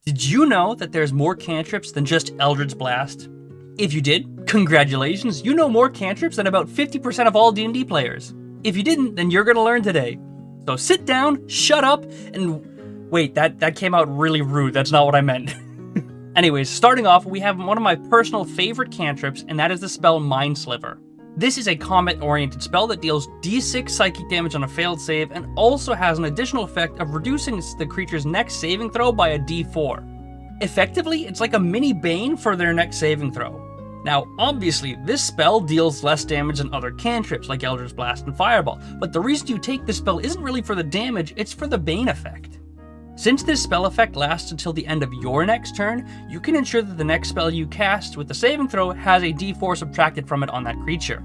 Did you know that there's more cantrips than just Eldritch Blast? If you did, congratulations, you know more cantrips than about 50% of all D&D players. If you didn't, then you're gonna learn today. So sit down, shut up, and wait, that came out really rude, that's not what I meant. Anyways, starting off, we have one of my personal favorite cantrips, and that is the spell Mind Sliver. This is a combat-oriented spell that deals d6 psychic damage on a failed save and also has an additional effect of reducing the creature's next saving throw by a d4. Effectively, it's like a mini Bane for their next saving throw. Now, obviously, this spell deals less damage than other cantrips like Eldritch Blast and Fireball, but the reason you take this spell isn't really for the damage, it's for the Bane effect. Since this spell effect lasts until the end of your next turn, you can ensure that the next spell you cast with the saving throw has a d4 subtracted from it on that creature,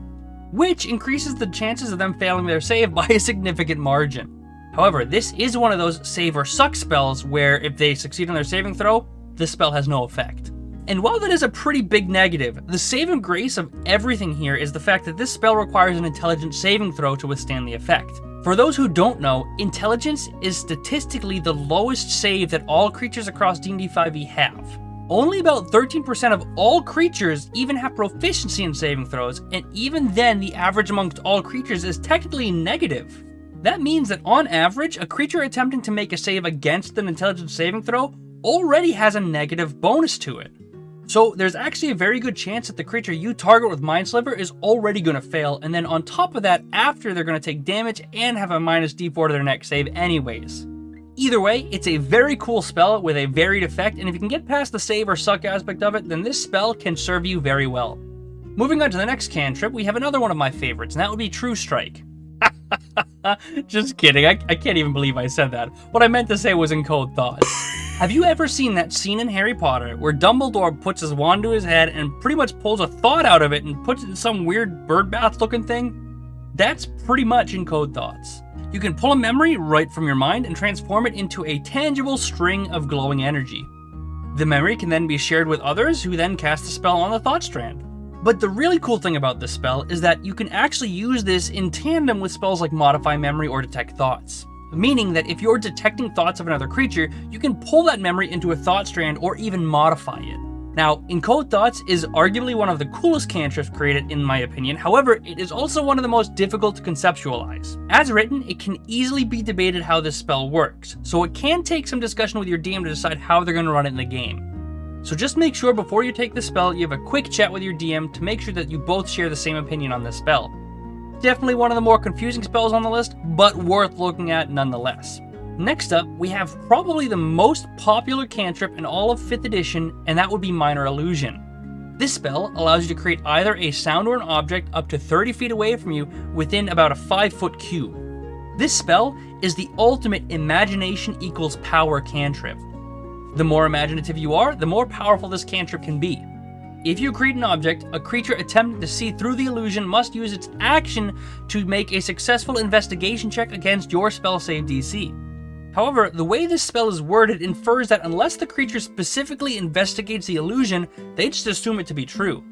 which increases the chances of them failing their save by a significant margin. However, this is one of those save or suck spells where if they succeed on their saving throw, this spell has no effect. And while that is a pretty big negative, the saving grace of everything here is the fact that this spell requires an intelligence saving throw to withstand the effect. For those who don't know, intelligence is statistically the lowest save that all creatures across D&D 5e have. Only about 13% of all creatures even have proficiency in saving throws, and even then the average amongst all creatures is technically negative. That means that on average, a creature attempting to make a save against an intelligence saving throw already has a negative bonus to it. So there's actually a very good chance that the creature you target with Mind Sliver is already going to fail, and then on top of that, after they're going to take damage and have a minus d4 to their next save anyways. Either way, it's a very cool spell with a varied effect, and if you can get past the save or suck aspect of it, then this spell can serve you very well. Moving on to the next cantrip, we have another one of my favorites, and that would be True Strike. Just kidding, I can't even believe I said that. What I meant to say was Encode Thoughts. Have you ever seen that scene in Harry Potter where Dumbledore puts his wand to his head and pretty much pulls a thought out of it and puts it in some weird bird bath looking thing? That's pretty much Encode Thoughts. You can pull a memory right from your mind and transform it into a tangible string of glowing energy. The memory can then be shared with others who then cast the spell on the thought strand. But the really cool thing about this spell is that you can actually use this in tandem with spells like Modify Memory or Detect Thoughts. Meaning that if you're detecting thoughts of another creature, you can pull that memory into a thought strand or even modify it. Now, Encode Thoughts is arguably one of the coolest cantrips created in my opinion, however, it is also one of the most difficult to conceptualize. As written, it can easily be debated how this spell works, so it can take some discussion with your DM to decide how they're going to run it in the game. So just make sure before you take the spell, you have a quick chat with your DM to make sure that you both share the same opinion on this spell. Definitely one of the more confusing spells on the list, but worth looking at nonetheless. Next up, we have probably the most popular cantrip in all of 5th edition, and that would be Minor Illusion. This spell allows you to create either a sound or an object up to 30 feet away from you within about a 5-foot cube. This spell is the ultimate imagination equals power cantrip. The more imaginative you are, the more powerful this cantrip can be. If you create an object, a creature attempting to see through the illusion must use its action to make a successful investigation check against your spell save DC. However, the way this spell is worded infers that unless the creature specifically investigates the illusion, they just assume it to be true.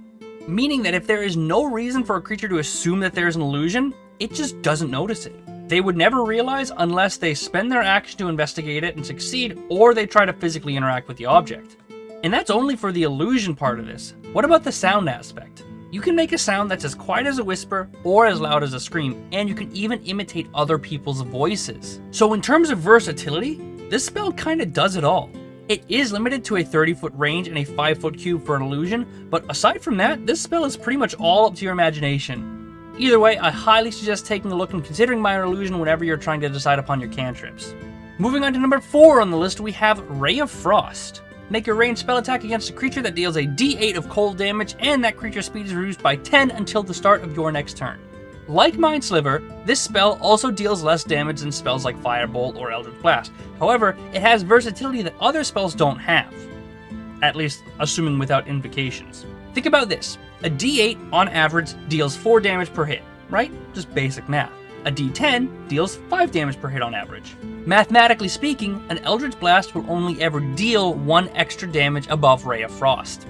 Meaning that if there is no reason for a creature to assume that there's an illusion, it just doesn't notice it. They would never realize unless they spend their action to investigate it and succeed, or they try to physically interact with the object. And that's only for the illusion part of this. What about the sound aspect? You can make a sound that's as quiet as a whisper or as loud as a scream, and you can even imitate other people's voices. So in terms of versatility, this spell kinda does it all. It is limited to a 30-foot range and a 5-foot cube for an illusion, but aside from that, this spell is pretty much all up to your imagination. Either way, I highly suggest taking a look and considering Minor Illusion whenever you're trying to decide upon your cantrips. Moving on to number 4 on the list, we have Ray of Frost. Make a ranged spell attack against a creature that deals a d8 of cold damage, and that creature's speed is reduced by 10 until the start of your next turn. Like Mind Sliver, this spell also deals less damage than spells like Fireball or Eldritch Blast. However, it has versatility that other spells don't have. At least, assuming without invocations. Think about this. A d8 on average deals 4 damage per hit, right? Just basic math. A d10 deals 5 damage per hit on average. Mathematically speaking, an Eldritch Blast will only ever deal 1 extra damage above Ray of Frost.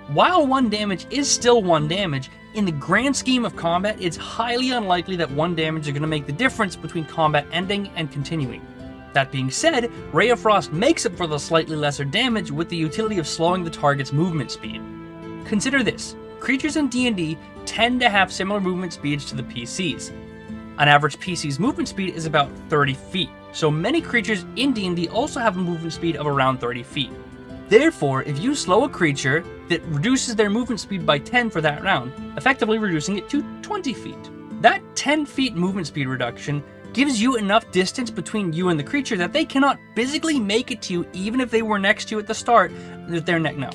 While 1 damage is still 1 damage, in the grand scheme of combat, it's highly unlikely that 1 damage is going to make the difference between combat ending and continuing. That being said, Ray of Frost makes up for the slightly lesser damage with the utility of slowing the target's movement speed. Consider this, creatures in D&D tend to have similar movement speeds to the PCs. An average PC's movement speed is about 30 feet, so many creatures in D&D also have a movement speed of around 30 feet. Therefore, if you slow a creature, that reduces their movement speed by 10 for that round, effectively reducing it to 20 feet. That 10 feet movement speed reduction gives you enough distance between you and the creature that they cannot physically make it to you even if they were next to you at the start with their neck now.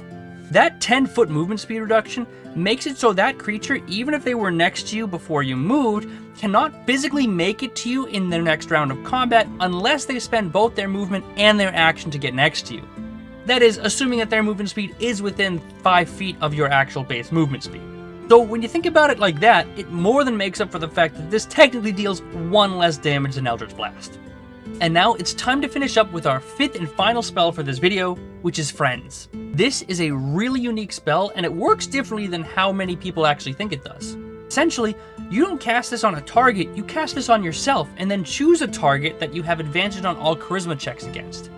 That 10-foot movement speed reduction makes it so that creature, even if they were next to you before you moved, cannot physically make it to you in their next round of combat unless they spend both their movement and their action to get next to you. That is, assuming that their movement speed is within 5 feet of your actual base movement speed. So when you think about it like that, it more than makes up for the fact that this technically deals 1 less damage than Eldritch Blast. And now it's time to finish up with our 5th and final spell for this video, which is Friends. This is a really unique spell, and it works differently than how many people actually think it does. Essentially, you don't cast this on a target, you cast this on yourself, and then choose a target that you have advantage on all charisma checks against.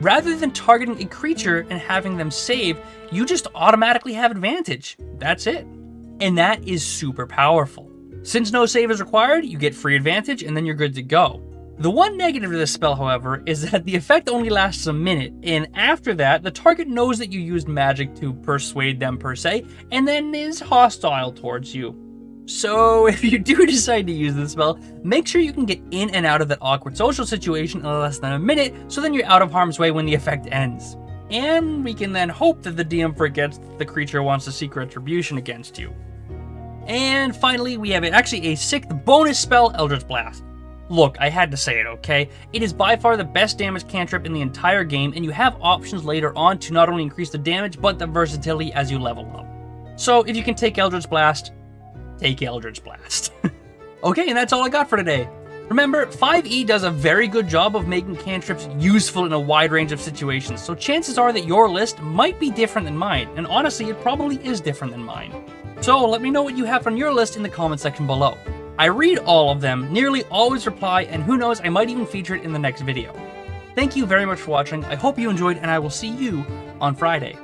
Rather than targeting a creature and having them save, you just automatically have advantage. That's it. And that is super powerful. Since no save is required, you get free advantage and then you're good to go. The one negative to this spell, however, is that the effect only lasts a minute, and after that, the target knows that you used magic to persuade them per se, and then is hostile towards you. So if you do decide to use this spell, make sure you can get in and out of that awkward social situation in less than a minute, so then you're out of harm's way when the effect ends. And we can then hope that the DM forgets that the creature wants to seek retribution against you. And finally, we have actually a 6th bonus spell, Eldritch Blast. Look, I had to say it, okay? It is by far the best damage cantrip in the entire game, and you have options later on to not only increase the damage, but the versatility as you level up. So if you can take Eldritch Blast, take Eldritch Blast. Okay, and that's all I got for today. Remember, 5e does a very good job of making cantrips useful in a wide range of situations, so chances are that your list might be different than mine, and honestly, it probably is different than mine. So let me know what you have on your list in the comment section below. I read all of them, nearly always reply, and who knows, I might even feature it in the next video. Thank you very much for watching, I hope you enjoyed, and I will see you on Friday.